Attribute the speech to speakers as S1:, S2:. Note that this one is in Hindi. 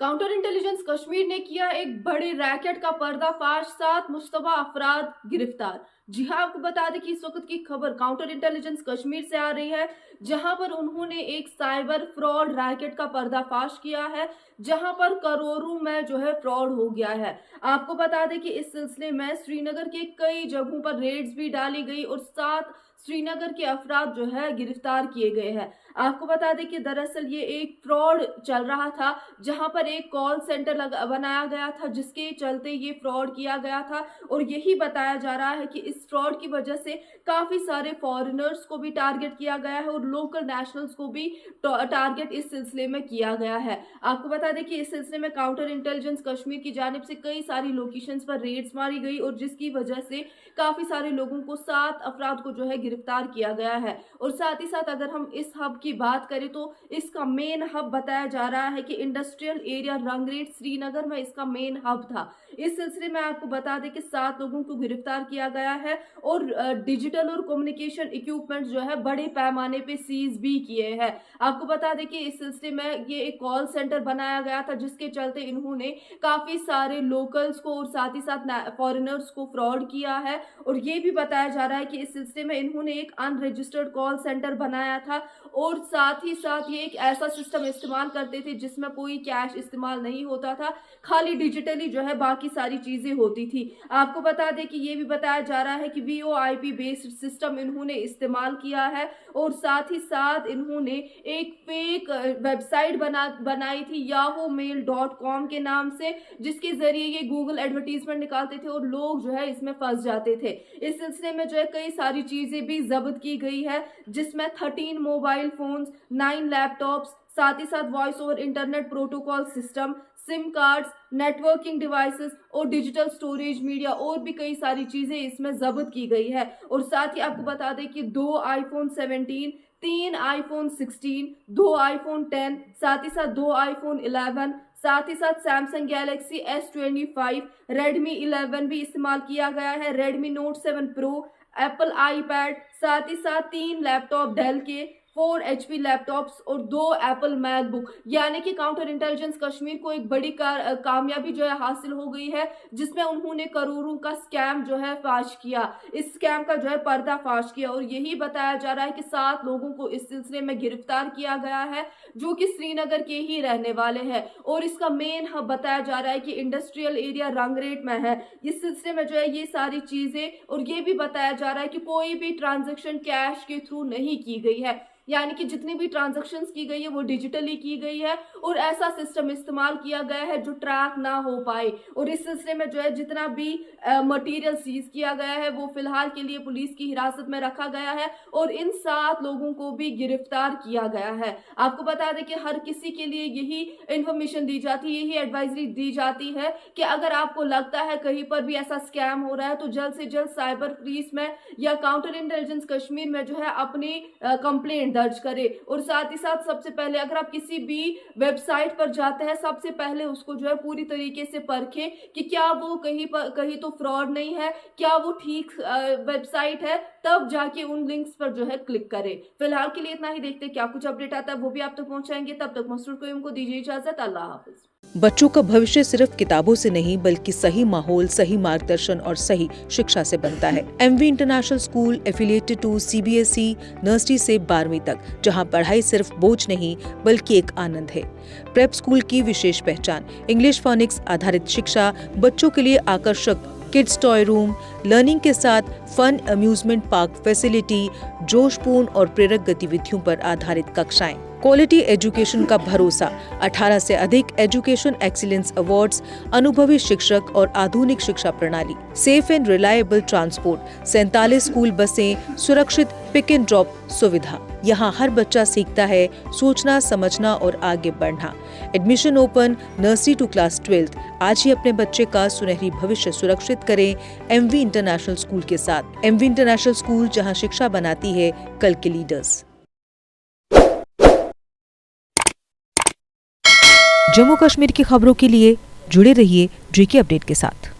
S1: काउंटर इंटेलिजेंस कश्मीर ने किया एक बड़े रैकेट का पर्दाफाश, 7 मुश्तबा अफराद गिरफ्तार। जी हां, आपको बता दें कि इस वक्त की खबर काउंटर इंटेलिजेंस कश्मीर से आ रही है, जहां पर उन्होंने एक साइबर फ्रॉड रैकेट का पर्दाफाश किया है, जहां पर करोड़ों में जो है फ्रॉड हो गया है। आपको बता दें कि इस सिलसिले में श्रीनगर के कई जगहों पर रेड्स भी डाली गई और 7 श्रीनगर के अफराद जो है गिरफ्तार किए गए हैं। आपको बता दें कि दरअसल ये एक फ्रॉड चल रहा था, जहां पर एक कॉल सेंटर बनाया गया था, जिसके चलते ये फ्रॉड किया गया था। और यही बताया जा रहा है कि इस फ्रॉड की वजह से काफी सारे फॉरेनर्स को भी टारगेट किया गया है और लोकल नेशनल्स को भी टारगेट इस सिलसिले में किया गया है। आपको बता दें कि इस सिलसिले में काउंटर इंटेलिजेंस कश्मीर की जानिब से कई सारी लोकेशंस पर रेड्स मारी गई और जिसकी वजह से काफी सारे लोगों को 7 अफराद को जो है गिरफ्तार किया गया है। और साथ ही साथ अगर हम इस हब की बात करें तो इसका मेन हब बताया जा रहा है कि इंडस्ट्रियल एरिया रंगरेट श्रीनगर में इसका मेन हब था। इस सिलसिले में आपको बता दें कि 7 लोगों को गिरफ्तार किया गया है और डिजिटल और कम्युनिकेशन इक्विपमेंट जो है बड़े पैमाने पे सीज भी किए हैं। आपको बता दें कि इस सिलसिले में ये एक कॉल सेंटर बनाया गया था, जिसके चलते इन्होंने काफी सारे लोकल्स को और साथ ही साथ फॉरेनर्स को फ्रॉड किया है। और ये भी बताया जा रहा है कि इस सिलसिले में इन्होंने एक अनरजिस्टर्ड कॉल सेंटर बनाया था और साथ ही साथ ये एक ऐसा सिस्टम इस्तेमाल करते थे जिसमें कोई कैश इस्तेमाल नहीं होता था, खाली डिजिटली जो है बाकी सारी चीजें होती थी। आपको बता दें कि ये भी बताया जा रहा है कि VoIP बेस्ड सिस्टम इन्होंने इस्तेमाल किया है और साथ ही साथ इन्होंने एक फेक वेबसाइट बनाई थी yahoomail.com के नाम से, जिसके जरिए ये गूगल एडवर्टीजमेंट निकालते थे और लोग जो है इसमें फंस जाते थे। इस सिलसिले में जो है कई सारी चीजें भी जब्त की गई है, जिसमें 13 मोबाइल फोन्स, 9 लैपटॉप्स, साथ ही साथ voice over internet protocol system, SIM cards, networking devices और डिजिटल स्टोरेज मीडिया और भी कई सारी चीजें इसमें जब्त की गई है। और साथ ही आपको बता दें कि 2 iPhone 17, 3 iPhone 16, 2 iPhone 10, साथ ही साथ 2 iPhone 11, साथ ही साथ सैमसंग गैलेक्सी S25, Redmi 11 भी इस्तेमाल किया गया है, Redmi Note 7 Pro, Apple iPad, साथ ही साथ 3 लैपटॉप डेल के, 4 HP लैपटॉप्स और 2 एप्पल मैकबुक। यानी कि काउंटर इंटेलिजेंस कश्मीर को एक बड़ी कामयाबी जो है हासिल हो गई है, जिसमें उन्होंने करोड़ों का स्कैम जो है फाश किया, इस स्कैम का जो है पर्दाफाश किया। और यही बताया जा रहा है कि 7 लोगों को इस सिलसिले में गिरफ्तार किया गया है, जो कि श्रीनगर के ही रहने वाले हैं। और इसका मेन हब बताया जा रहा है कि इंडस्ट्रियल एरिया रंगरेट में है। इस सिलसिले में जो है ये सारी चीजें, और ये भी बताया जा रहा है कि कोई भी ट्रांजैक्शन कैश के थ्रू नहीं की गई है, यानी कि जितनी भी ट्रांजैक्शंस की गई है वो डिजिटली की गई है और ऐसा सिस्टम इस्तेमाल किया गया है जो ट्रैक ना हो पाए। और इस सिलसिले में जो है जितना भी मटेरियल सीज किया गया है वो फिलहाल के लिए पुलिस की हिरासत में रखा गया है और इन 7 लोगों को भी गिरफ्तार किया गया है। आपको बता दें कि हर किसी के लिए यही इंफॉर्मेशन दी जाती है, यही एडवाइजरी दी जाती है कि अगर आपको लगता है कहीं पर भी ऐसा स्कैम हो रहा है तो जल्द से जल्द साइबर पुलिस में या काउंटर इंटेलिजेंस कश्मीर में जो है अपनी कंप्लेंट दर्ज करें। और साथ ही साथ सबसे पहले अगर आप किसी भी वेबसाइट पर जाते हैं, सबसे पहले उसको जो है पूरी तरीके से परखें कि क्या वो कहीं तो फ्रॉड नहीं है, क्या वो ठीक वेबसाइट है, तब जाके उन लिंक्स पर जो है क्लिक करें। फिलहाल के लिए इतना ही, देखते हैं क्या कुछ अपडेट आता है वो भी आप तक पहुंचाएंगे। तब तक मसरूर कोयम को दीजिए इजाजत। अल्लाह हाफिज।
S2: बच्चों का भविष्य सिर्फ किताबों से नहीं बल्कि सही माहौल, सही मार्गदर्शन और सही शिक्षा से बनता है। MV international school affiliated to CBSE nursery से 12वीं तक, जहां पढ़ाई सिर्फ बोझ नहीं बल्कि एक आनंद है। प्रेप स्कूल की विशेष पहचान इंग्लिश फोनिक्स आधारित शिक्षा, बच्चों के लिए आकर्षक किड्स टॉय रूम, लर्निंग के साथ फन अम्यूजमेंट पार्क फैसिलिटी, जोशपूर्ण और प्रेरक गतिविधियों पर आधारित कक्षाएं, क्वालिटी एजुकेशन का भरोसा, 18 से अधिक एजुकेशन एक्सीलेंस अवार्ड्स, अनुभवी शिक्षक और आधुनिक शिक्षा प्रणाली, safe and reliable transport, 47 school बसें, सुरक्षित पिक एंड ड्रॉप सुविधा। यहाँ हर बच्चा सीखता है सोचना, समझना और आगे बढ़ना। Admission open nursery to class 12। आज ही अपने बच्चे का सुनहरी भविष्य सुरक्षित करें MV इंटरनेशनल स्कूल के साथ। MV इंटरनेशनल स्कूल, जहाँ शिक्षा बनाती है कल के लीडर्स। जम्मू कश्मीर की खबरों के लिए जुड़े रहिए JK अपडेट के साथ।